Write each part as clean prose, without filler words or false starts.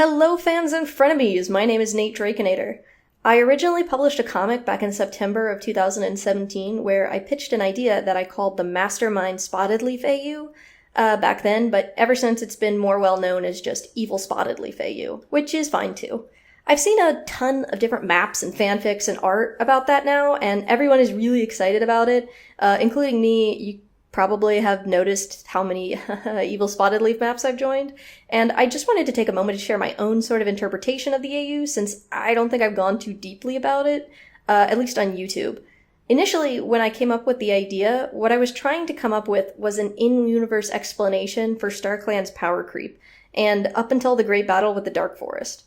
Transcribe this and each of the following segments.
Hello fans and frenemies, my name is Nate Drakinator. I originally published a comic back in September of 2017 where I pitched an idea that I called the Mastermind Spotted Leaf AU back then, but ever since it's been more well known as just Evil Spotted Leaf AU, which is fine too. I've seen a ton of different maps and fanfics and art about that now, and everyone is really excited about it, including me. You probably have noticed how many Evil Spotted Leaf maps I've joined, and I just wanted to take a moment to share my own sort of interpretation of the AU, since I don't think I've gone too deeply about it, at least on YouTube. Initially, when I came up with the idea, what I was trying to come up with was an in-universe explanation for StarClan's power creep, and up until the Great Battle with the Dark Forest.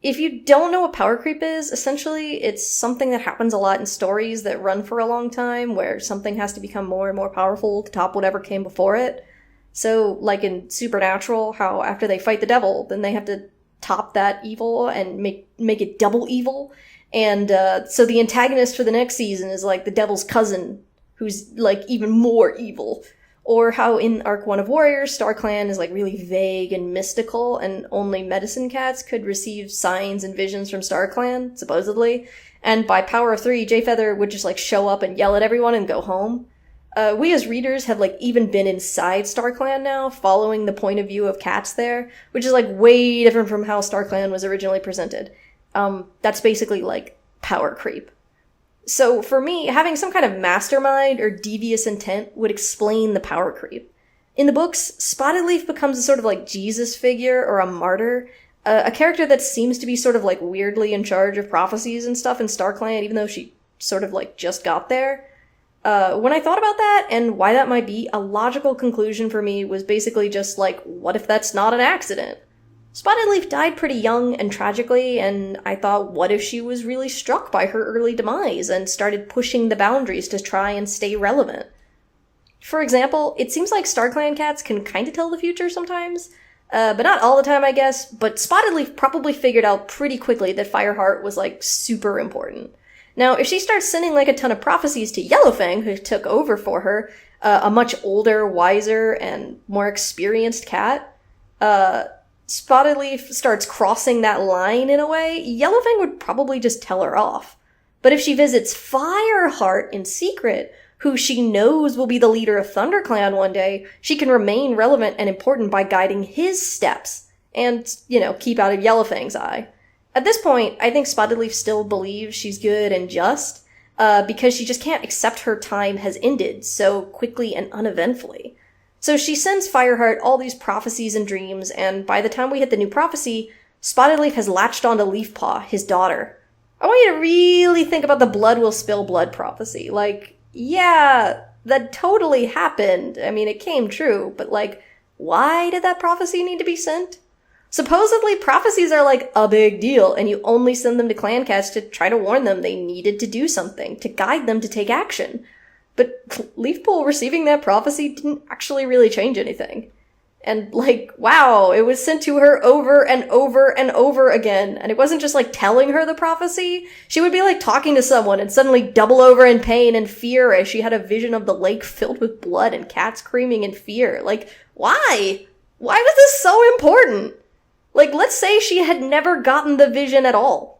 If you don't know what power creep is, essentially it's something that happens a lot in stories that run for a long time, where something has to become more and more powerful to top whatever came before it. So, like in Supernatural, how after they fight the devil, then they have to top that evil and make it double evil. And so the antagonist for the next season is like the devil's cousin, who's like even more evil. Or how in Arc 1 of Warriors, StarClan is like really vague and mystical, and only medicine cats could receive signs and visions from StarClan, supposedly. And by Power of 3, Jayfeather would just like show up and yell at everyone and go home. We as readers have like even been inside StarClan now, following the point of view of cats there, which is like way different from how StarClan was originally presented. That's basically like power creep. So for me, having some kind of mastermind or devious intent would explain the power creep. In the books, Spotted Leaf becomes a sort of like Jesus figure or a martyr, a character that seems to be sort of like weirdly in charge of prophecies and stuff in StarClan, even though she sort of like just got there. When I thought about that and why that might be, a logical conclusion for me was basically just like, what if that's not an accident? Spotted Leaf died pretty young and tragically, and I thought, what if she was really struck by her early demise and started pushing the boundaries to try and stay relevant? For example, it seems like StarClan cats can kinda tell the future sometimes, but not all the time, I guess, but Spotted Leaf probably figured out pretty quickly that Fireheart was, like, super important. Now, if she starts sending, like, a ton of prophecies to Yellowfang, who took over for her, a much older, wiser, and more experienced cat, Spotted Leaf starts crossing that line in a way, Yellowfang would probably just tell her off. But if she visits Fireheart in secret, who she knows will be the leader of ThunderClan one day, she can remain relevant and important by guiding his steps, and, keep out of Yellowfang's eye. At this point, I think Spotted Leaf still believes she's good and just, because she just can't accept her time has ended so quickly and uneventfully. So she sends Fireheart all these prophecies and dreams, and by the time we hit the new prophecy, Spotted Leaf has latched onto Leafpaw, his daughter. I want you to really think about the blood will spill blood prophecy. Like, yeah, that totally happened. I mean, it came true, but like, why did that prophecy need to be sent? Supposedly, prophecies are like a big deal, and you only send them to clan cats to try to warn them they needed to do something, to guide them to take action. But Leafpool receiving that prophecy didn't actually really change anything. And like, wow, it was sent to her over and over and over again. And it wasn't just like telling her the prophecy. She would be like talking to someone and suddenly double over in pain and fear as she had a vision of the lake filled with blood and cats screaming in fear. Like, why? Why was this so important? Like, let's say she had never gotten the vision at all.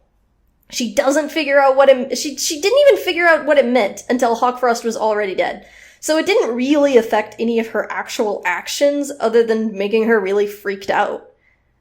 She doesn't figure out what it, she didn't even figure out what it meant until Hawkfrost was already dead. So it didn't really affect any of her actual actions other than making her really freaked out.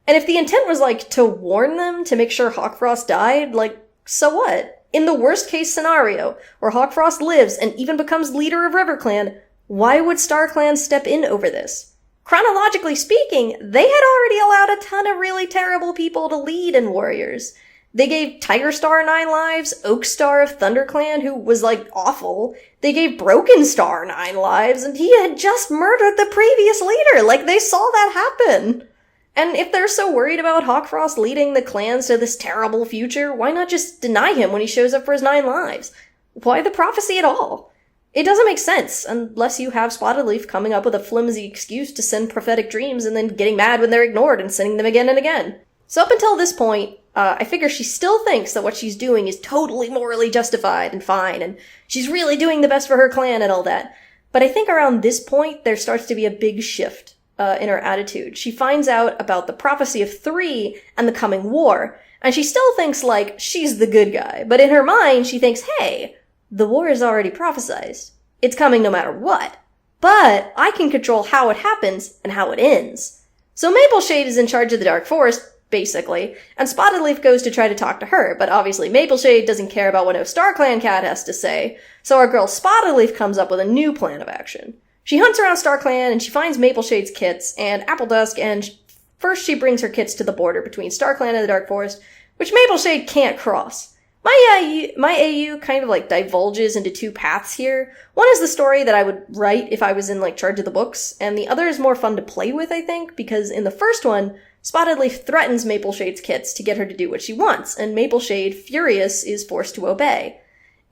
And if the intent was like to warn them to make sure Hawkfrost died, like, so what? In the worst case scenario, where Hawkfrost lives and even becomes leader of RiverClan, why would StarClan step in over this? Chronologically speaking, they had already allowed a ton of really terrible people to lead in Warriors. They gave Tigerstar 9 lives, Oakstar of ThunderClan, who was, like, awful. They gave Brokenstar 9 lives, and he had just murdered the previous leader. Like, they saw that happen. And if they're so worried about Hawkfrost leading the clans to this terrible future, why not just deny him when he shows up for his 9 lives? Why the prophecy at all? It doesn't make sense, unless you have Spotted Leaf coming up with a flimsy excuse to send prophetic dreams and then getting mad when they're ignored and sending them again and again. So up until this point, I figure she still thinks that what she's doing is totally morally justified and fine, and she's really doing the best for her clan and all that. But I think around this point, there starts to be a big shift. in her attitude. She finds out about the prophecy of 3 and the coming war, and she still thinks like she's the good guy, but in her mind she thinks, hey, the war is already prophesized. It's coming no matter what. But I can control how it happens and how it ends. So Mapleshade is in charge of the Dark Forest, basically, and Spotted Leaf goes to try to talk to her, but obviously Mapleshade doesn't care about what no StarClan cat has to say, so our girl Spotted Leaf comes up with a new plan of action. She hunts around StarClan and she finds Mapleshade's kits and Appledusk, and first she brings her kits to the border between StarClan and the Dark Forest, which Mapleshade can't cross. My AU kind of like divulges into 2 paths here. One is the story that I would write if I was in like charge of the books, and the other is more fun to play with, I think, because in the first one, Spotted Leaf threatens Mapleshade's kits to get her to do what she wants, and Mapleshade, furious, is forced to obey.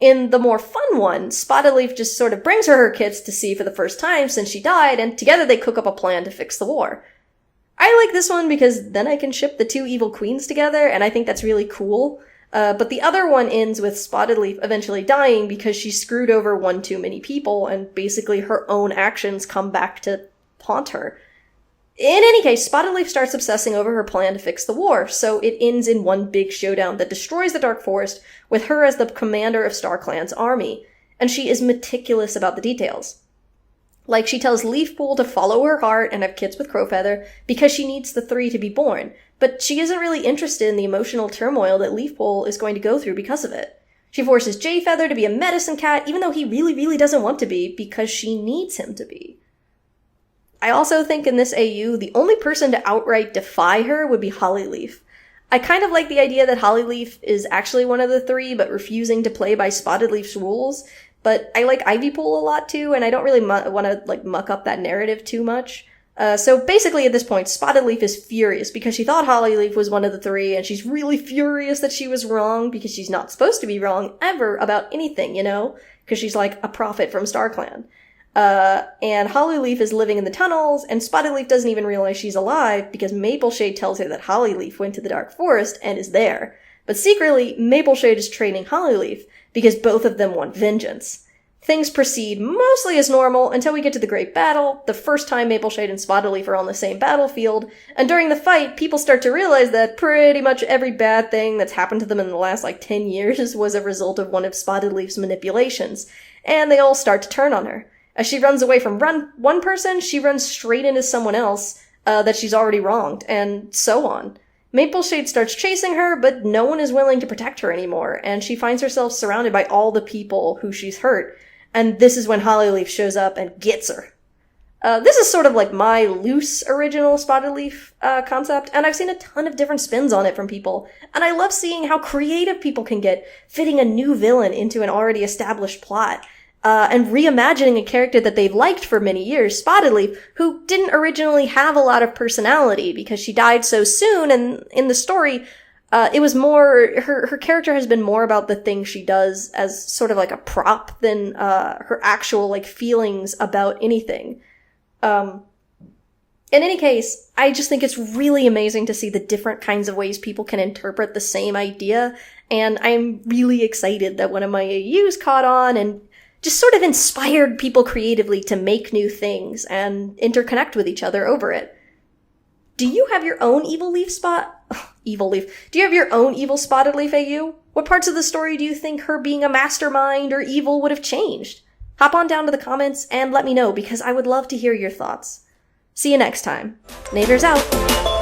In the more fun one, Spotted Leaf just sort of brings her kits to see for the first time since she died, and together they cook up a plan to fix the war. I like this one because then I can ship the 2 evil queens together, and I think that's really cool. But the other one ends with Spotted Leaf eventually dying because she screwed over one too many people, and basically her own actions come back to haunt her. In any case, Spotted Leaf starts obsessing over her plan to fix the war, so it ends in one big showdown that destroys the Dark Forest, with her as the commander of StarClan's army, and she is meticulous about the details. Like, she tells Leafpool to follow her heart and have kids with Crowfeather because she needs the 3 to be born, but she isn't really interested in the emotional turmoil that Leafpool is going to go through because of it. She forces Jayfeather to be a medicine cat, even though he really doesn't want to be, because she needs him to be. I also think in this AU, the only person to outright defy her would be Hollyleaf. I kind of like the idea that Hollyleaf is actually one of the 3, but refusing to play by Spotted Leaf's rules, but I like Ivypool a lot too, and I don't really want to like muck up that narrative too much. So basically at this point, Spotted Leaf is furious because she thought Hollyleaf was one of the 3, and she's really furious that she was wrong because she's not supposed to be wrong ever about anything, you know? Because she's like a prophet from StarClan. And Hollyleaf is living in the tunnels, and Spotted Leaf doesn't even realize she's alive because Mapleshade tells her that Hollyleaf went to the Dark Forest and is there. But secretly, Mapleshade is training Hollyleaf because both of them want vengeance. Things proceed mostly as normal until we get to the Great Battle, the first time Mapleshade and Spotted Leaf are on the same battlefield, and during the fight, people start to realize that pretty much every bad thing that's happened to them in the last 10 years was a result of one of Spotted Leaf's manipulations, and they all start to turn on her. As she runs away from one person, she runs straight into someone else that she's already wronged, and so on. Mapleshade starts chasing her, but no one is willing to protect her anymore, and she finds herself surrounded by all the people who she's hurt, and this is when Hollyleaf shows up and gets her. This is sort of like my loose original Spotted Leaf concept, and I've seen a ton of different spins on it from people, and I love seeing how creative people can get, fitting a new villain into an already established plot. And reimagining a character that they've liked for many years, Spotted Leaf, who didn't originally have a lot of personality because she died so soon, and in the story, it was more, her character has been more about the things she does as sort of like a prop than her actual feelings about anything. In any case, I just think it's really amazing to see the different kinds of ways people can interpret the same idea, and I'm really excited that one of my AUs caught on and just sort of inspired people creatively to make new things and interconnect with each other over it. Do you have your own Evil Leaf Evil Leaf. Do you have your own evil Spotted Leaf AU? What parts of the story do you think her being a mastermind or evil would have changed? Hop on down to the comments and let me know because I would love to hear your thoughts. See you next time. Naders out.